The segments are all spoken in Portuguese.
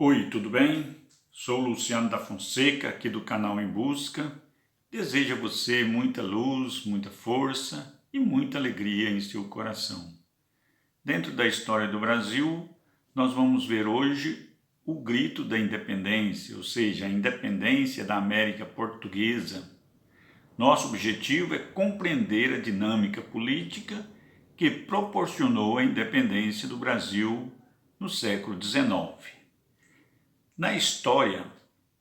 Oi, tudo bem? Sou Luciano da Fonseca, aqui do canal Em Busca. Desejo a você muita luz, muita força e muita alegria em seu coração. Dentro da história do Brasil, nós vamos ver hoje o grito da independência, ou seja, a independência da América Portuguesa. Nosso objetivo é compreender a dinâmica política que proporcionou a independência do Brasil no século XIX. Na história,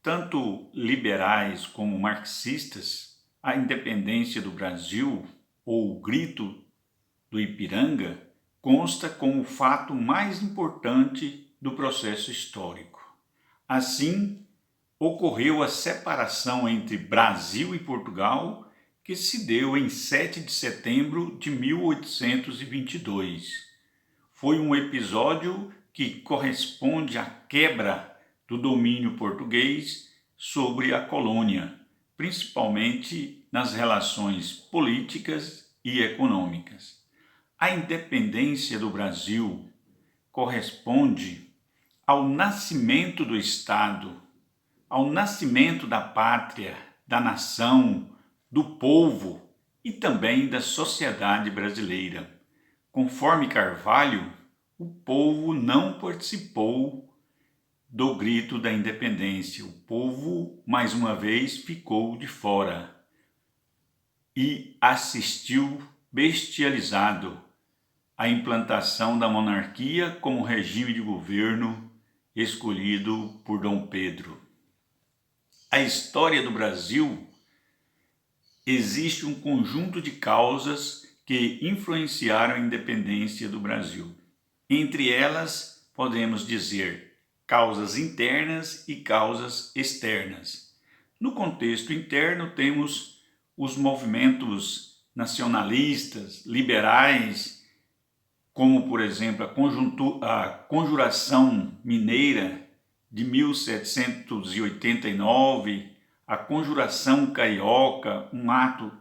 tanto liberais como marxistas, a independência do Brasil, ou o Grito do Ipiranga, consta como o fato mais importante do processo histórico. Assim, ocorreu a separação entre Brasil e Portugal, que se deu em 7 de setembro de 1822. Foi um episódio que corresponde à quebra do domínio português sobre a colônia, principalmente nas relações políticas e econômicas. A independência do Brasil corresponde ao nascimento do Estado, ao nascimento da pátria, da nação, do povo e também da sociedade brasileira. Conforme Carvalho, o povo não participou do grito da independência. O povo, mais uma vez, ficou de fora e assistiu bestializado à implantação da monarquia como regime de governo escolhido por Dom Pedro. A história do Brasil existe um conjunto de causas que influenciaram a independência do Brasil. Entre elas, podemos dizer causas internas e causas externas. No contexto interno, temos os movimentos nacionalistas, liberais, como, por exemplo, a Conjuração Mineira de 1789, a Conjuração Carioca, um ato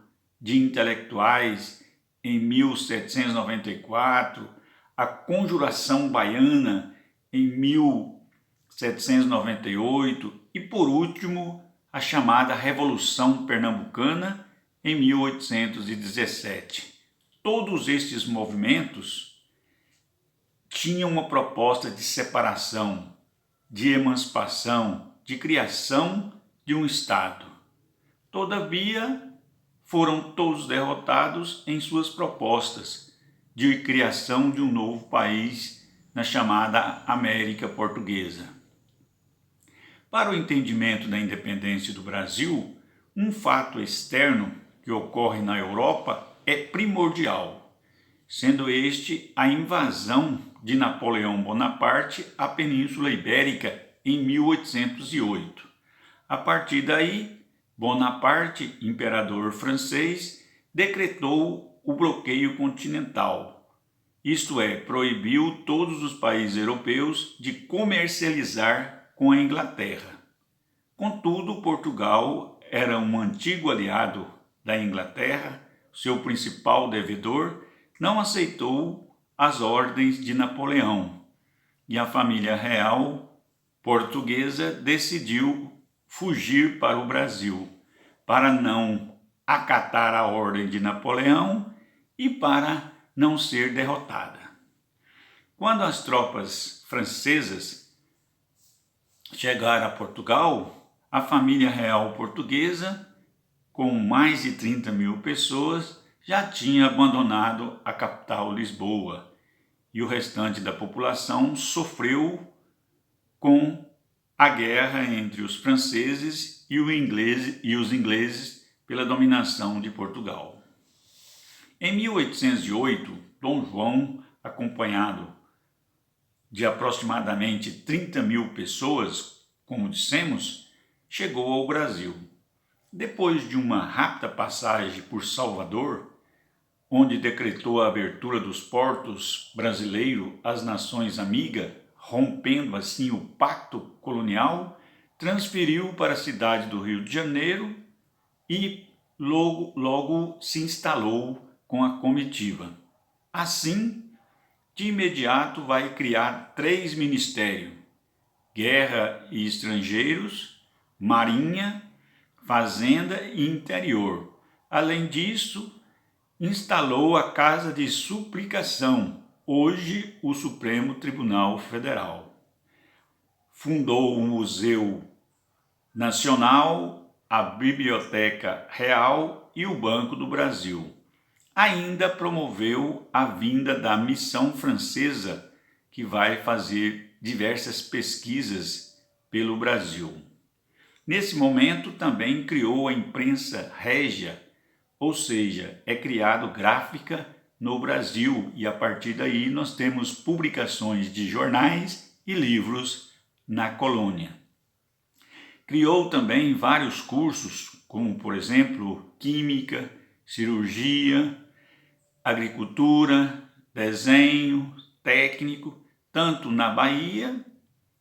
de intelectuais em 1794, a Conjuração Baiana em 1798 e, por último, a chamada Revolução Pernambucana em 1817. Todos estes movimentos tinham uma proposta de separação, de emancipação, de criação de um Estado. Todavia, foram todos derrotados em suas propostas de criação de um novo país na chamada América Portuguesa. Para o entendimento da independência do Brasil, um fato externo que ocorre na Europa é primordial, sendo este a invasão de Napoleão Bonaparte à Península Ibérica em 1808. A partir daí, Bonaparte, imperador francês, decretou o bloqueio continental, isto é, proibiu todos os países europeus de comercializar com a Inglaterra. Contudo, Portugal era um antigo aliado da Inglaterra, seu principal devedor, não aceitou as ordens de Napoleão e a família real portuguesa decidiu fugir para o Brasil, para não acatar a ordem de Napoleão e para não ser derrotada. Quando as tropas francesas chegaram a Portugal, a família real portuguesa, com mais de 30 mil pessoas, já tinha abandonado a capital Lisboa e o restante da população sofreu com a guerra entre os franceses e os ingleses pela dominação de Portugal. Em 1808, Dom João, acompanhado de aproximadamente 30 mil pessoas, como dissemos, chegou ao Brasil. Depois de uma rápida passagem por Salvador, onde decretou a abertura dos portos brasileiros às nações amigas, rompendo assim o pacto colonial, transferiu para a cidade do Rio de Janeiro e logo se instalou com a comitiva. Assim, de imediato vai criar 3 ministérios: guerra e estrangeiros, marinha, fazenda e interior. Além disso, instalou a Casa de Suplicação, hoje o Supremo Tribunal Federal. Fundou o Museu Nacional, a Biblioteca Real e o Banco do Brasil. Ainda promoveu a vinda da missão francesa, que vai fazer diversas pesquisas pelo Brasil. Nesse momento também criou a imprensa régia, ou seja, é criado gráfica no Brasil e a partir daí nós temos publicações de jornais e livros na colônia. Criou também vários cursos, como por exemplo, química, cirurgia, agricultura, desenho, técnico, tanto na Bahia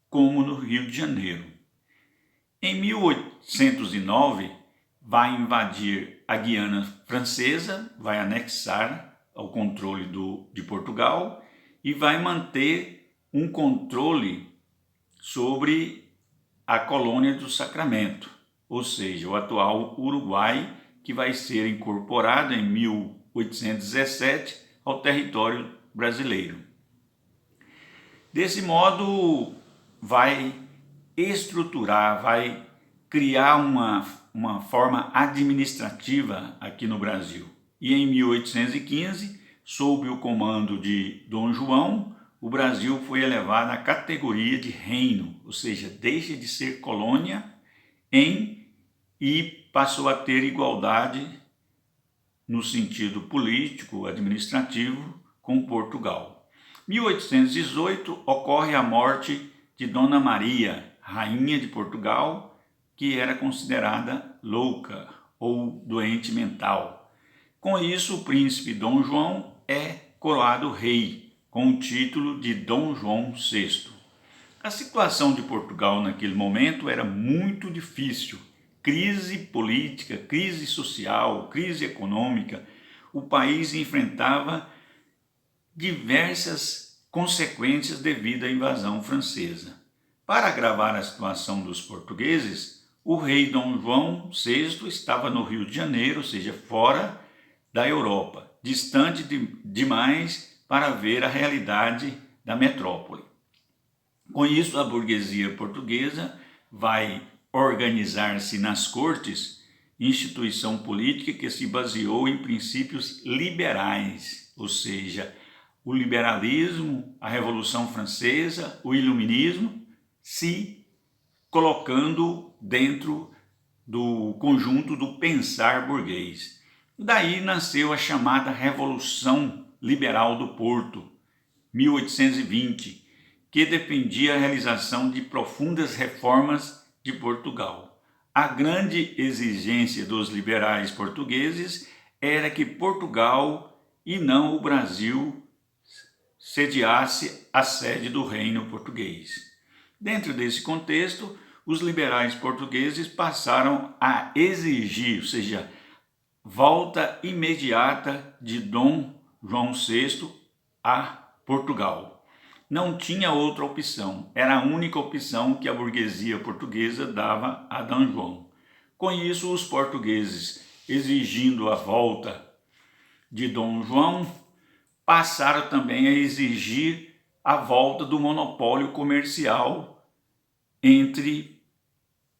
como no Rio de Janeiro. Em 1809, vai invadir a Guiana Francesa, vai anexar ao controle de Portugal e vai manter um controle sobre a colônia do Sacramento, ou seja, o atual Uruguai, que vai ser incorporado em 1817 ao território brasileiro. Desse modo, vai estruturar, vai criar uma forma administrativa aqui no Brasil. E em 1815, sob o comando de Dom João, o Brasil foi elevado à categoria de reino, ou seja, deixa de ser colônia e passou a ter igualdade no sentido político, administrativo, com Portugal. Em 1818 ocorre a morte de Dona Maria, rainha de Portugal, que era considerada louca ou doente mental. Com isso, o príncipe Dom João é coroado rei, com o título de Dom João VI. A situação de Portugal naquele momento era muito difícil. Crise política, crise social, crise econômica. O país enfrentava diversas consequências devido à invasão francesa. Para agravar a situação dos portugueses, o rei Dom João VI estava no Rio de Janeiro, ou seja, fora da Europa, distante demais para ver a realidade da metrópole. Com isso, a burguesia portuguesa vai organizar-se nas cortes, instituição política que se baseou em princípios liberais, ou seja, o liberalismo, a Revolução Francesa, o iluminismo, se colocando dentro do conjunto do pensar burguês. Daí nasceu a chamada Revolução Liberal do Porto, 1820, que defendia a realização de profundas reformas de Portugal. A grande exigência dos liberais portugueses era que Portugal e não o Brasil sediasse a sede do reino português. Dentro desse contexto, os liberais portugueses passaram a exigir, ou seja, volta imediata de Dom João VI a Portugal. Não tinha outra opção, era a única opção que a burguesia portuguesa dava a Dom João. Com isso, os portugueses, exigindo a volta de Dom João, passaram também a exigir a volta do monopólio comercial entre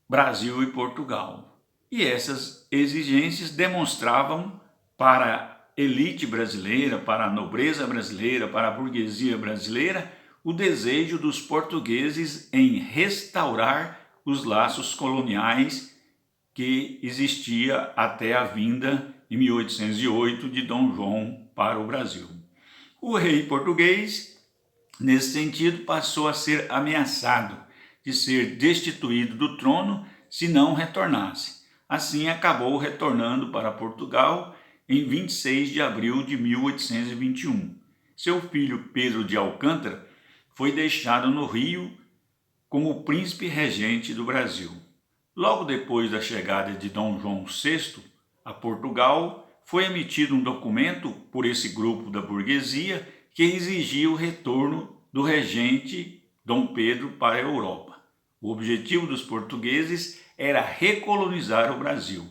Brasil e Portugal. E essas exigências demonstravam para a elite brasileira, para a nobreza brasileira, para a burguesia brasileira, o desejo dos portugueses em restaurar os laços coloniais que existia até a vinda em 1808 de Dom João para o Brasil. O rei português, nesse sentido, passou a ser ameaçado de ser destituído do trono se não retornasse. Assim, acabou retornando para Portugal em 26 de abril de 1821. Seu filho Pedro de Alcântara foi deixado no Rio como príncipe regente do Brasil. Logo depois da chegada de Dom João VI a Portugal, foi emitido um documento por esse grupo da burguesia que exigia o retorno do regente Dom Pedro para a Europa. O objetivo dos portugueses era recolonizar o Brasil.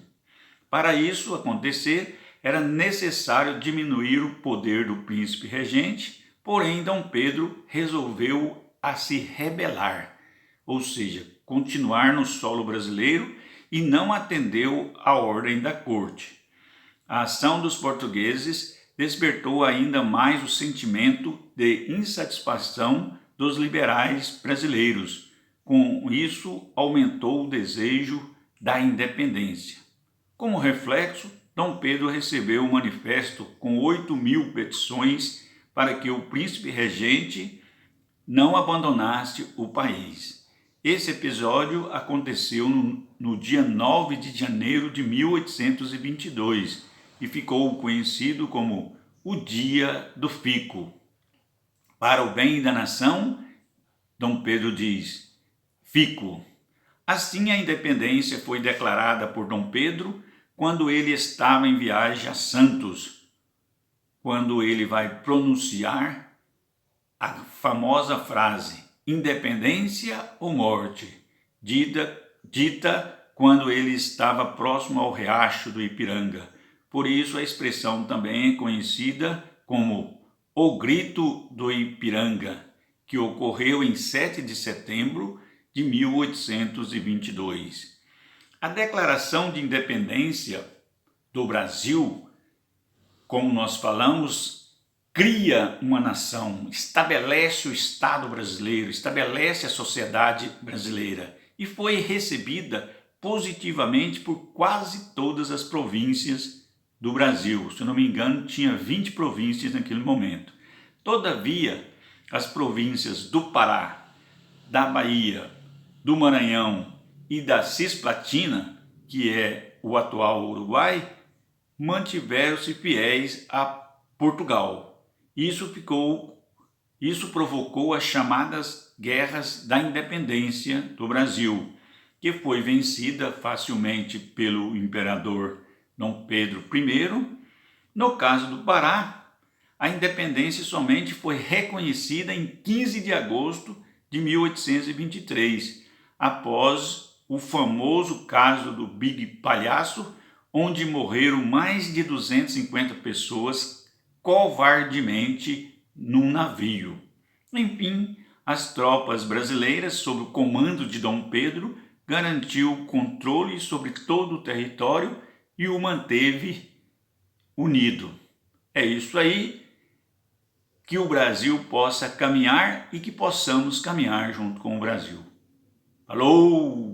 Para isso acontecer, era necessário diminuir o poder do príncipe regente, porém Dom Pedro resolveu a se rebelar, ou seja, continuar no solo brasileiro e não atendeu à ordem da corte. A ação dos portugueses despertou ainda mais o sentimento de insatisfação dos liberais brasileiros. Com isso, aumentou o desejo da independência. Como reflexo, Dom Pedro recebeu um manifesto com 8.000 petições para que o príncipe regente não abandonasse o país. Esse episódio aconteceu no dia 9 de janeiro de 1822 e ficou conhecido como o Dia do Fico. Para o bem da nação, Dom Pedro diz: fico. Assim, a independência foi declarada por Dom Pedro quando ele estava em viagem a Santos, quando ele vai pronunciar a famosa frase independência ou morte, dita quando ele estava próximo ao riacho do Ipiranga. Por isso a expressão também é conhecida como o Grito do Ipiranga, que ocorreu em 7 de setembro de 1822. A Declaração de Independência do Brasil, como nós falamos, cria uma nação, estabelece o Estado brasileiro, estabelece a sociedade brasileira e foi recebida positivamente por quase todas as províncias do Brasil. Se eu não me engano, tinha 20 províncias naquele momento. Todavia, as províncias do Pará, da Bahia, do Maranhão e da Cisplatina, que é o atual Uruguai, mantiveram-se fiéis a Portugal. Isso provocou as chamadas Guerras da Independência do Brasil, que foi vencida facilmente pelo imperador Dom Pedro I. No caso do Pará, a independência somente foi reconhecida em 15 de agosto de 1823, após o famoso caso do Big Palhaço, onde morreram mais de 250 pessoas covardemente num navio. Enfim, as tropas brasileiras, sob o comando de Dom Pedro, garantiu o controle sobre todo o território e o manteve unido. É isso aí, que o Brasil possa caminhar e que possamos caminhar junto com o Brasil. Falou!